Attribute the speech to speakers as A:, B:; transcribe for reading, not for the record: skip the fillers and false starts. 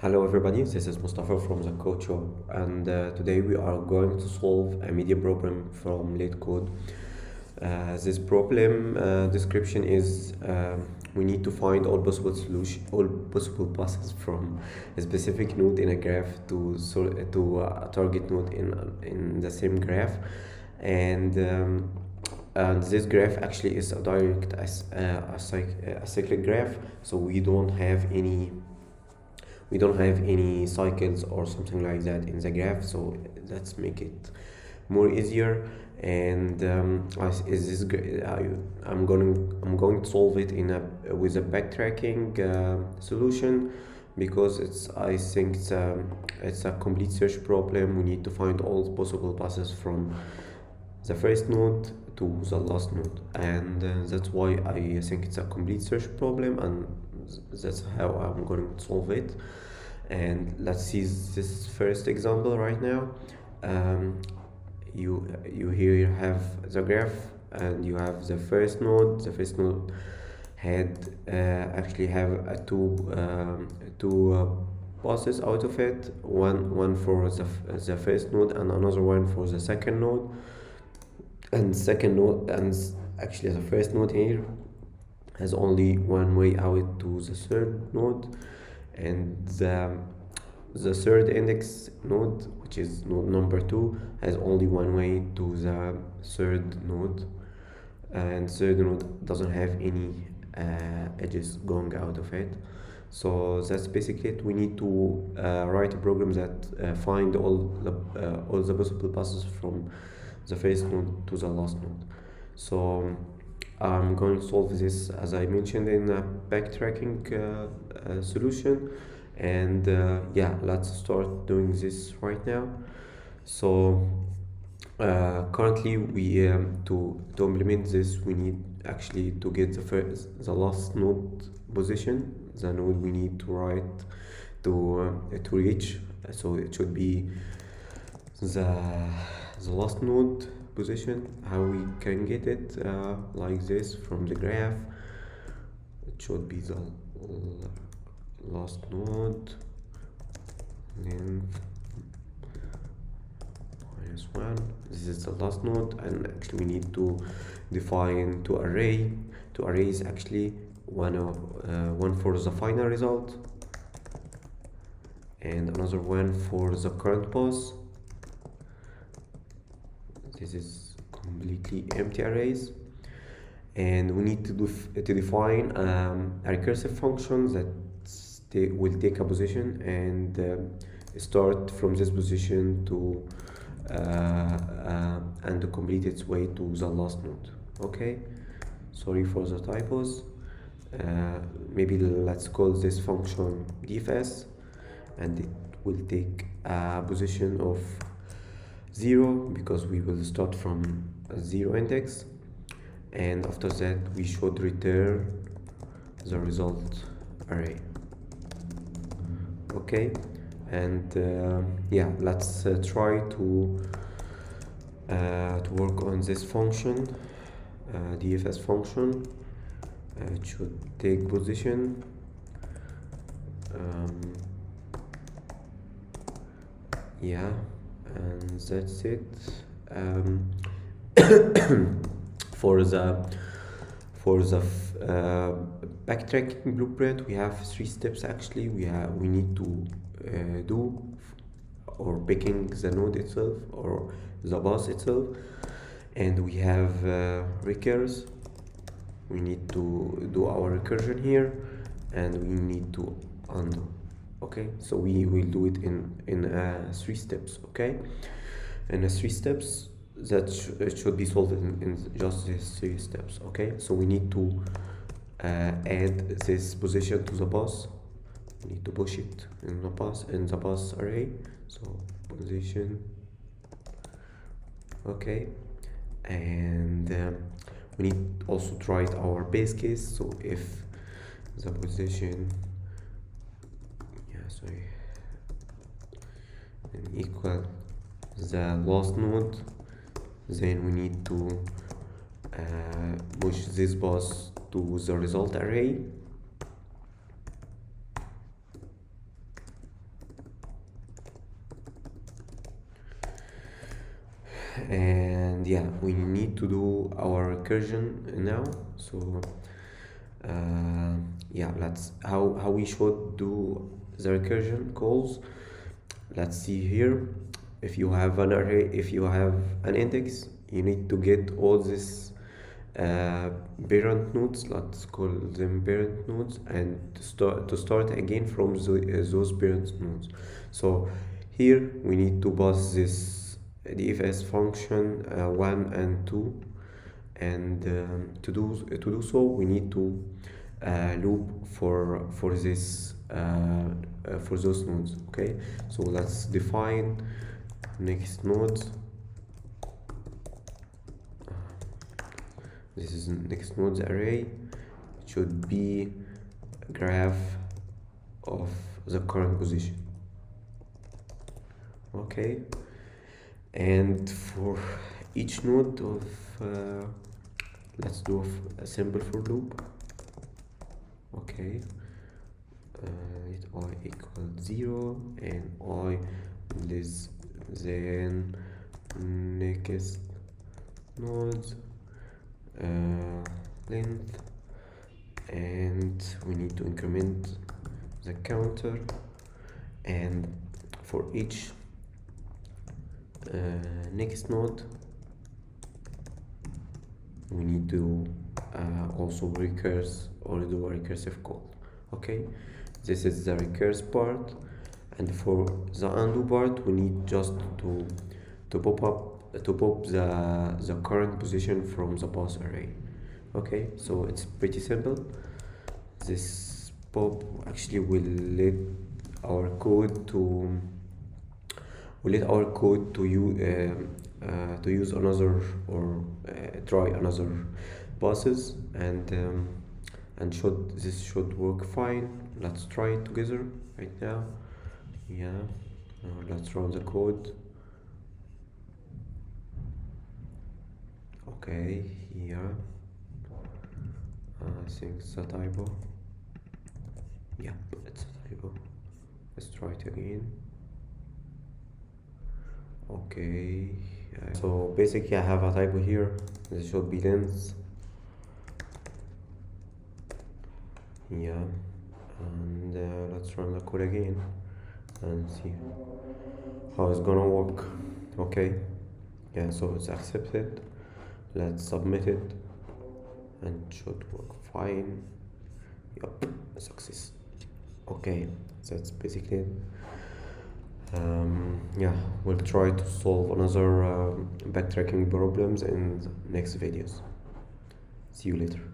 A: Hello everybody, this is Mustafa from the Code Shop, and today we are going to solve a media problem from Leetcode. This problem description is we need to find all possible passes from a specific node in a graph to a target node in the same graph, and this graph actually is a direct a cyclic graph, so we don't have any cycles or something like that in the graph, so let's make it more easier. And I'm going to solve it with a backtracking solution, because I think it's a complete search problem. We need to find all possible passes from the first node to the last node, and that's why I think it's a complete search problem, and that's how I'm going to solve it. And let's see this first example right now. You here have the graph, and you have the first node. The first node had actually have two passes out of it, one for the first node and another one for the second node. Actually the first node here has only one way out to the third node, and the third index node, which is node number 2, has only one way to the third node, and third node doesn't have any edges going out of it. So that's basically it. We need to write a program that find all the possible passes from the first node to the last node. So I'm going to solve this, as I mentioned, in a backtracking solution. And yeah, let's start doing this right now. So currently we to implement this, we need actually to get the last node position, the node we need to write to reach. So it should be the last node position. How we can get it like this from the graph? It should be the last node length -1. This is the last node, and actually we need to define two arrays, actually one for the final result and another one for the current pass. This is completely empty arrays, and we need to define a recursive function that will take a position and start from this position to and to complete its way to the last node. Okay, sorry for the typos. Maybe let's call this function dfs, and it will take a position of 0, because we will start from a 0 index, and after that we should return the result array. Okay, and yeah, let's try to work on this function, dfs function. It should take position, yeah, and that's it. For the backtracking blueprint, we have 3 steps actually. We need to do, or picking the node itself or the bus itself, and we have recurs. We need to do our recursion here, and we need to undo. Okay, so we will do it in 3 steps. Okay, and the 3 steps that should be solved in just these 3 steps. Okay, so we need to add this position to the bus. We need to push it in the bus array. So position. Okay, and we need also to write our base case. So if the position, and equal the last node, then we need to push this bus to the result array, And yeah, we need to do our recursion now. So yeah, let's how we should do the recursion calls. Let's see here. If you have an array, if you have an index, you need to get all this parent nodes, let's call them parent nodes, and to start again from those parent nodes. So here we need to pass this dfs function 1 and 2, and to do so we need to loop for this for those nodes. Okay, so let's define next nodes. This is next nodes array. It should be a graph of the current position. Okay, and for each node of let's do a simple for loop. Okay, let I equal 0 and I less than next nodes length, and we need to increment the counter, and for each next node we need to also recurse or do a recursive call. Okay, this is the recurse part, and for the undo part we need just to pop the current position from the pass array. Okay, so it's pretty simple. This pop actually will let our code to use another or try another passes, and this should work fine. Let's try it together right now. Yeah, let's run the code. Okay, here I think it's a typo. Yep, it's a typo. Let's try it again. Okay, so basically I have a typo here. This should be length. Yeah, and let's run the code again and see how it's gonna work. Okay, yeah, so it's accepted. Let's submit it and it should work fine. Yup, success. Okay, that's basically it. Yeah, we'll try to solve another backtracking problems in the next videos. See you later.